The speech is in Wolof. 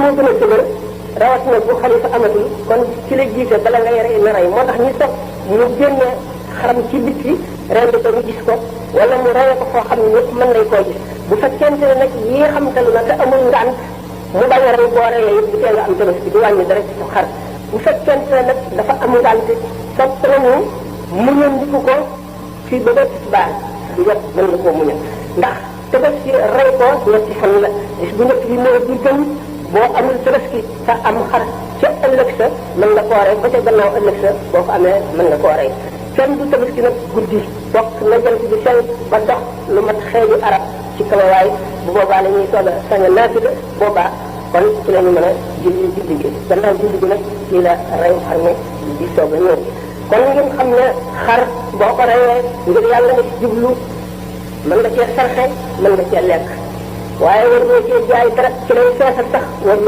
moo gën a dëgër rawatina bu xalifa amatul kon ci la jiite bala ngay rey na rey moo tax ñu sopp mu génne xaram ci bitti rendi ko ñu gis ko wala mu reye ko foo xam ne ñëpp mën nañ koo gis bu fekkente ne nag yi nga xam na te amul ngànt mu bañ a rey boo reyee yëpp bu tee nga am tabaski du wàññi dara ci sa xar bu fekkente ne nag dafa am ngànt sopp nañu muñandiku ko fii ba ba tisbaar du yëpp mën nga koo muñal ndax tabaski rey ko ñetti fan la bis bu njëkk bi moo di gën boo amul tabaski te am xar ca ëllëg sa mën nga koo rey ba ca gannaaw ëllëg sa boo ko amee mën nga koo rey kenn du tabaski nag guddi bokk na jant bi sel ba dox lu mat xeeju arab ci kawawaay bu boobaa la ñuy soog a sañ a naafila boobaa kon ci la ñu mën a julli julli gi gannaaw julli gi nag ci la reyu xar mi di soog a ñëw kon ngeen xam ne xar boo ko reyee ngir yàlla nga ci jublu mën nga cee sarxe mën nga cee lekk waaye war nga cee jaay dara ci lay feesal sax war